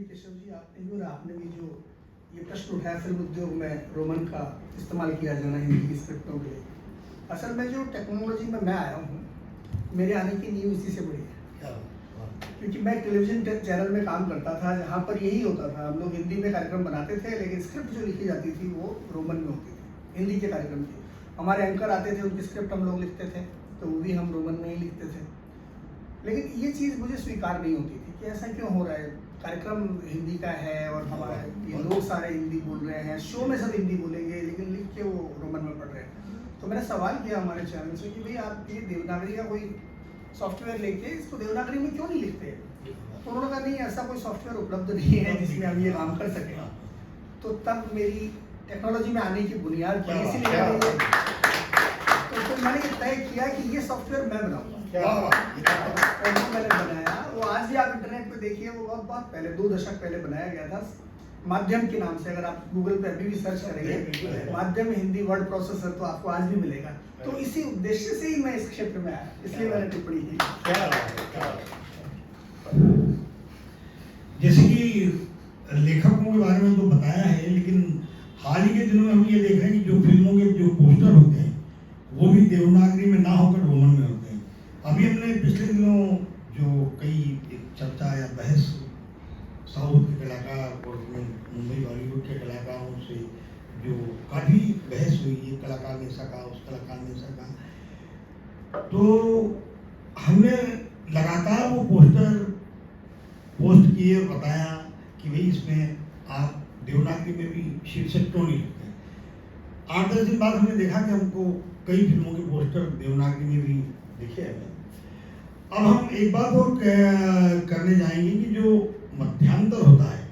भी केशव जी, आपने भी और आपने भी जो ये प्रश्न उठाया फिल्म उद्योग में रोमन का इस्तेमाल किया जाना हिंदी की स्क्रिप्टों के लिए। असल में जो टेक्नोलॉजी में मैं आया हूँ, मेरे आने की नींव इसी से बड़ी है। क्योंकि मैं टेलीविजन चैनल में काम करता था जहाँ पर यही होता था, हम लोग हिंदी में कार्यक्रम बनाते थे लेकिन स्क्रिप्ट जो लिखी जाती थी वो रोमन में होती थी, हिंदी के कार्यक्रम की। हमारे एंकर आते थे, उनकी स्क्रिप्ट हम लोग लिखते थे तो वो भी हम रोमन में ही लिखते थे। लेकिन ये चीज़ मुझे स्वीकार नहीं होती थी कि ऐसा क्यों हो रहा है, कार्यक्रम हिंदी का है और हमारा ये लोग सारे हिंदी बोल रहे हैं, शो में सब हिंदी बोलेंगे लेकिन लिख के वो रोमन में पढ़ रहे हैं। तो मैंने सवाल किया हमारे चैनल से कि भाई आप ये देवनागरी का कोई सॉफ्टवेयर लेके इसको देवनागरी में क्यों नहीं लिखते? तो उन्होंने कहा नहीं, ऐसा कोई सॉफ्टवेयर उपलब्ध नहीं है जिसमें हम ये काम कर सकें। तो तब मेरी टेक्नोलॉजी में आने की बुनियाद पड़ी, इसीलिए तो फिर मैंने ये तय किया कि ये सॉफ्टवेयर मैं बनाऊंगा और वो मैंने बनाया। वो आज भी आप इंटरनेट पे देखिए, वो बहुत पहले 2 दशक पहले बनाया गया था माध्यम के नाम से। अगर आप गूगल पे अभी भी सर्च करेंगे माध्यम हिंदी वर्ड प्रोसेसर तो आपको आज भी मिलेगा। तो इसी उद्देश्य से ही मैं इस क्षेत्र में आया, इसलिए मैंने टिप्पणी की। जैसे कि लेखकों के बारे में तो बताया है, लेकिन हाल ही के दिनों में हम ये देख रहे हैं कि जो फिल्मों के जो पोस्टर होते हैं वो भी देवनागरी में ना होकर रोमन में होते हैं। अभी हमने पिछले दिनों जो कई एक चर्चा या बहस साउथ के कलाकार और मुंबई बॉलीवुड के कलाकारों से जो काफ़ी बहस हुई, ये कलाकार ने ऐसा कहा, उस कलाकार ने ऐसा कहा, तो हमने लगातार वो पोस्टर पोस्ट किए और बताया कि भाई इसमें आप देवनागरी में भी शीर्षक क्यों नहीं लिखते हैं। 8-10 दिन बाद हमने देखा कि हमको कई फिल्मों के पोस्टर देवनागरी में भी दिखे हैं। अब हम एक बात और करने जाएंगे कि जो मध्यांतर होता है,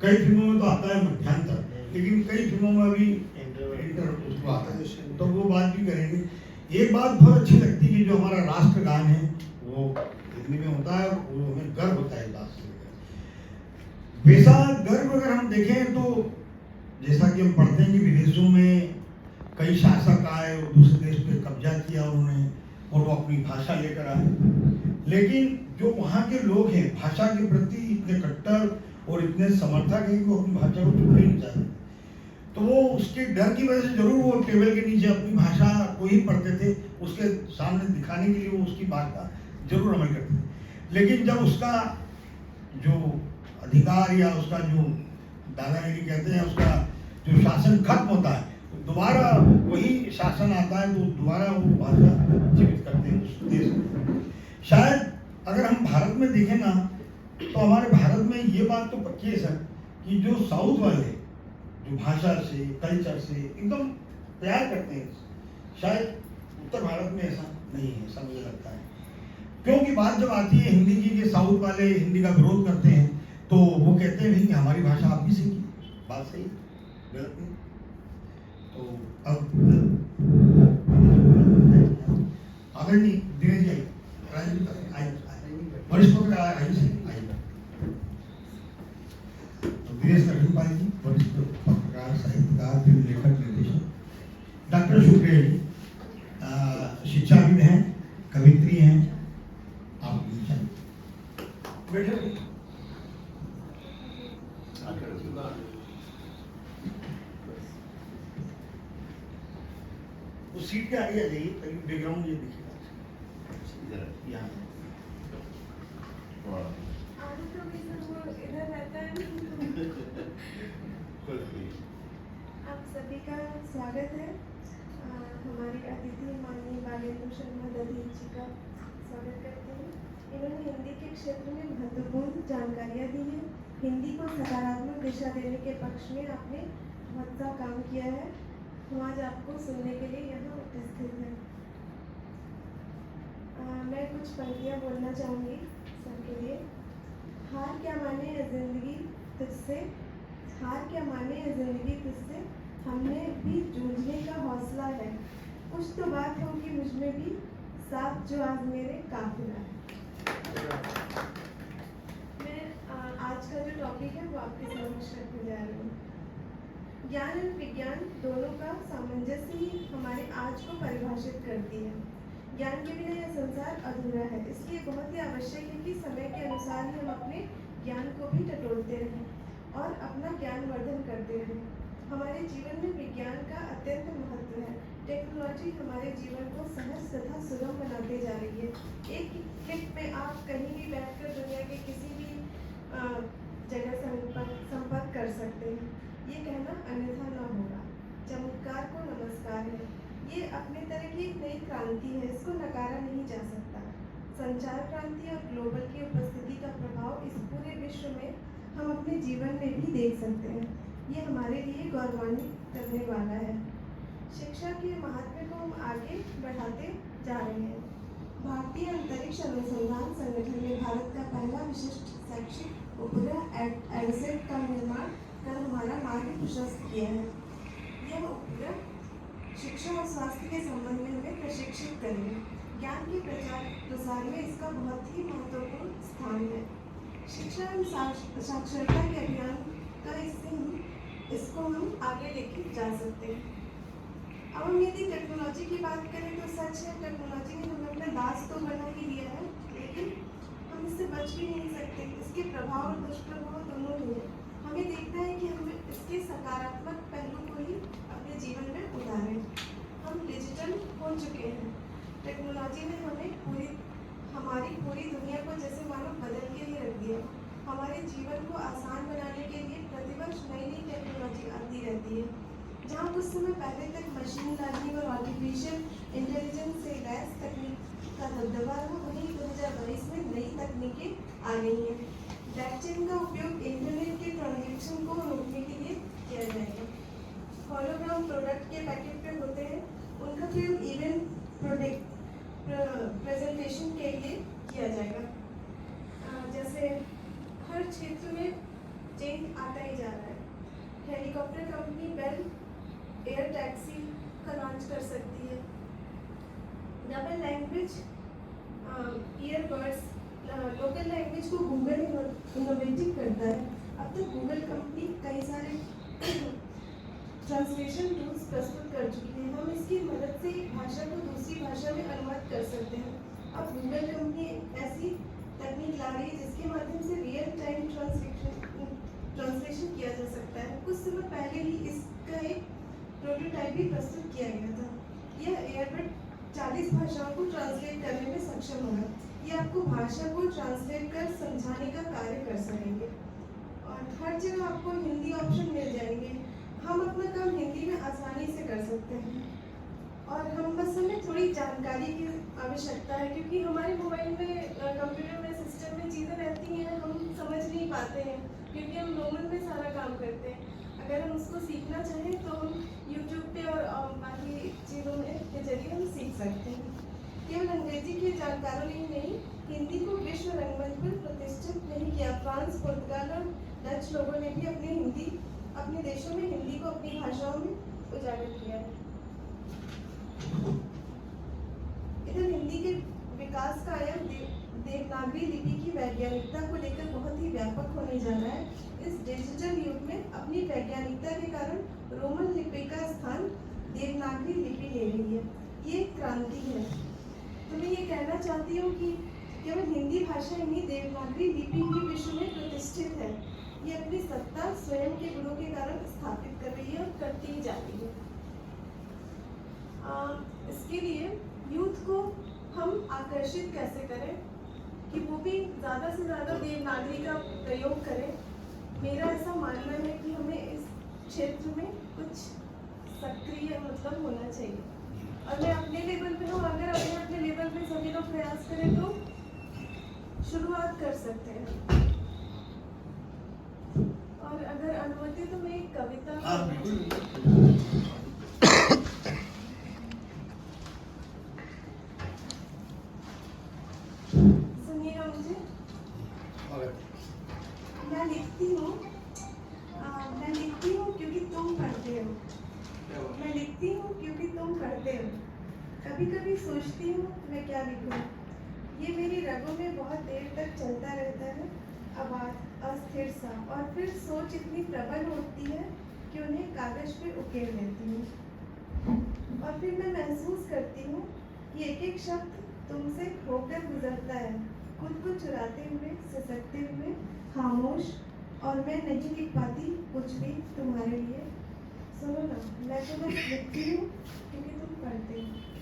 कई फिल्मों में तो आता है मध्यांतर, लेकिन कई फिल्मों में भी इंटर उसको आता है, तो वो बात भी करेंगे। एक बात बहुत अच्छी लगती है कि जो हमारा राष्ट्रगान है वो हिंदी में होता है, वो हमें गर्व होता है बात से। वैसा गर्व अगर हम देखें तो जैसा कि हम पढ़ते हैं कि विदेशों में कई शासक आए और दूसरे देश पे कब्जा किया उन्होंने और वो अपनी भाषा लेकर आए, लेकिन जो वहाँ के लोग हैं भाषा के प्रति इतने कट्टर और इतने समर्थक हैं कि वो अपनी भाषा को छोड़ना नहीं चाहते। तो वो उसके डर की वजह से जरूर वो टेबल के नीचे अपनी भाषा को ही पढ़ते थे, उसके सामने दिखाने के लिए वो उसकी बात का जरूर अमल करते थे। लेकिन जब उसका जो अधिकार या उसका जो दादागिरी कहते हैं, उसका जो शासन खत्म होता है, दोबारा वही शासन आता है तो दोबारा वो भाषा जीवित करते हैं उस देश में। शायद अगर हम भारत में देखें ना तो हमारे भारत में ये बात तो पक्की है सर कि जो साउथ वाले जो भाषा से कल्चर से एकदम प्यार करते हैं, शायद उत्तर भारत में ऐसा नहीं है, ऐसा मुझे लगता है। क्योंकि बात जब आती है हिंदी की कि साउथ वाले हिंदी का विरोध करते हैं तो वो कहते हैं कि हमारी भाषा आप भी सीखिए। बात सही, गलत नहीं। तो अब आदरणीय दिनेश जी वरिष्ठ पत्रकार दिनेश नरसिम्हा जी, वरिष्ठ पत्रकार, साहित्यकार, फिल्म लेखक, निर्देशक। डॉक्टर सुप्रिया जी शिक्षाविद हैं, कवित्री हैं, आप बैठे उस सीट के आगे आ जाइए ताकि बैकग्राउंड ये दिखेगा। आप सभी का स्वागत है। हमारे अतिथि माननीय बालेंद्र शर्मा दधीच जी का स्वागत करते हैं। इन्होंने हिंदी के क्षेत्र में महत्वपूर्ण जानकारियाँ दी हैं। हिंदी को सकारात्मक दिशा देने के पक्ष में आपने बहुत सा काम किया है। हम आज आपको सुनने के लिए यहाँ उपस्थित हैं। मैं कुछ पंक्तियाँ बोलना चाहूँगी सबके लिए। हार क्या माने है जिंदगी तुझसे, हार क्या माने है जिंदगी तुझसे, हमने भी जूझने का हौसला है। कुछ तो बात होगी मुझ में भी, साथ जो आज मेरे काफिला है। मैं आज का जो टॉपिक है वो आपके समक्ष रखने जा रही हूँ। ज्ञान और विज्ञान दोनों का सामंजस्य ही हमारे आज को परिभाषित करती है। ज्ञान के बिना यह संसार अधूरा है, इसलिए बहुत ही आवश्यक है कि समय के अनुसार ही हम अपने ज्ञान को भी टटोलते रहें और अपना ज्ञानवर्धन करते रहें। हमारे जीवन में विज्ञान का अत्यंत महत्व है। टेक्नोलॉजी हमारे जीवन को सहज तथा सुगम बनाते जा रही है। एक क्लिक में आप कहीं भी बैठकर दुनिया के किसी भी जगह संपर्क कर सकते हैं। ये कहना अन्यथा न होगा। चमत्कार को नमस्कार है। ये अपने तरह की एक नई क्रांति है, इसको नकारा नहीं जा सकता। संचार क्रांति और ग्लोबल की उपस्थिति का प्रभाव इस पूरे विश्व में हम अपने जीवन में भी देख सकते हैं। ये हमारे लिए गौरवान्वित करने वाला है। शिक्षा के महात्म्य को हम आगे बढ़ाते जा रहे हैं। भारतीय अंतरिक्ष अनुसंधान संगठन ने भारत का पहला विशिष्ट शैक्षिक उपग्रह एडसेट का निर्माण कर हमारा मार्ग प्रशस्त किया है। यह उपग्रह शिक्षा और स्वास्थ्य के संबंध में हमें प्रशिक्षित करेंगे। ज्ञान के प्रचार प्रसार में इसका बहुत ही महत्वपूर्ण स्थान है। शिक्षा एवं साक्षरता के अभियान का इसको हम आगे लेके जा सकते हैं। अब हम यदि टेक्नोलॉजी की बात करें तो सच है, टेक्नोलॉजी ने हमें अपना दास तो बना ही लिया है, लेकिन हम इससे बच भी नहीं सकते। इसके प्रभाव और दुष्प्रभाव दोनों ही हैं। हमें देखना है कि हम इसके सकारात्मक पहलू को ही अपने जीवन में उतारें। हम डिजिटल हो चुके हैं। टेक्नोलॉजी ने हमारी पूरी दुनिया को जैसे मानो बदल के ही रख दिया। हमारे जीवन को आसान बनाने के लिए प्रतिवर्ष नई नई टेक्नोलॉजी आती रहती है। जहाँ कुछ समय पहले तक मशीन लर्निंग और आर्टिफिशियल इंटेलिजेंस से लैस तकनीक का दबदबा रहा, वहीं 2022 में नई तकनीकें आ गई हैं। ब्लॉकचेन का उपयोग इंटरनेट के ट्रांजैक्शन को रोकने के लिए किया जाएगा। होलोग्राम प्रोडक्ट के पैकेट पे होते हैं, उनका प्रयोग इवेंट प्रेजेंटेशन के लिए किया जाएगा। जैसे हर क्षेत्र में चेंज आता ही जा रहा है। Helicopter company Bell air taxi का लॉन्च कर सकती है। Double language earbuds local language को गूगल इनोवेटिव करता है। अब तक गूगल कंपनी कई सारे ट्रांसलेशन टूल्स प्रस्तुत कर चुकी है। हम इसकी मदद से एक भाषा को दूसरी भाषा में अनुवाद कर सकते हैं। अब गूगल कंपनी ऐसी तकनीक ला रही है जिसके माध्यम से रियल टाइम ट्रांसलेशन किया जा सकता है। कुछ समय पहले ही इसका एक प्रोटोटाइप भी प्रस्तुत किया गया था। यह एयरबड 40 भाषाओं को ट्रांसलेट करने में सक्षम होगा। ये आपको भाषा को ट्रांसलेट कर समझाने का कार्य कर सकेंगे और हर जगह आपको हिंदी ऑप्शन मिल जाएंगे। हम अपना काम हिंदी में आसानी से कर सकते हैं और हम बस हमें थोड़ी जानकारी की आवश्यकता है, क्योंकि हमारे मोबाइल में कंप्यूटर में सिस्टम में चीज़ें रहती हैं, हम समझ नहीं पाते हैं क्योंकि हम रोमन में सारा काम करते हैं। अगर हम उसको सीखना चाहें तो हम यूट्यूब पे और बाकी चीज़ों के जरिए हम सीख सकते हैं। केवल अंग्रेजी के जानकारों ने ही नहीं, हिंदी को विश्व रंगमंच पर प्रतिष्ठित नहीं किया। फ्रांस, पुर्तगाल और डच लोगों ने भी अपने देशों में हिंदी को अपनी भाषाओं में उजागर किया है। इधर हिंदी के विकास का आयाम देवनागरी लिपि की वैज्ञानिकता को लेकर बहुत ही व्यापक होने जा रहा है। इस डिजिटल युग में अपनी वैज्ञानिकता के कारण रोमन लिपि का स्थान देवनागरी लिपि ले रही है। ये क्रांति है। तो मैं ये कहना चाहती हूँ कि केवल हिंदी भाषा ही नहीं, देवनागरी लिपि भी विश्व में प्रतिष्ठित है। ये अपनी सत्ता स्वयं के गुणों के कारण स्थापित कर रही है और करती ही जाती है। इसके लिए यूथ को हम आकर्षित कैसे करें कि वो भी ज़्यादा से ज़्यादा देवनागरी का प्रयोग करें। मेरा ऐसा मानना है कि हमें इस क्षेत्र में कुछ सक्रिय होना चाहिए और मैं अपने लेवल पे हूँ। अगर अपने लेवल पे सभी लोग प्रयास करें तो शुरुआत कर सकते हैं। और अगर अनुमति तो मैं एक कविता सुनिएगा मुझे। मैं लिखती हूँ क्योंकि तुम पढ़ते हो। मैं लिखती हूँ क्योंकि तुम पढ़ते हो। कभी कभी सोचती हूँ मैं क्या लिखूँ। ये मेरी रगों में बहुत देर तक चलता रहता है, आवाज़ अस्थिर सा, और फिर सोच इतनी प्रबल होती है कि उन्हें कागज पे उकेर लेती हूँ। और फिर मैं महसूस करती हूँ कि एक एक शब्द तुमसे होकर गुजरता है खुद को चुराते हुए, सिसकते हुए, खामोश, और मैं नहीं लिख पाती कुछ भी तुम्हारे लिए। सुनो ना, मैं तो बस लिखती हूँ क्योंकि तुम पढ़ते हो।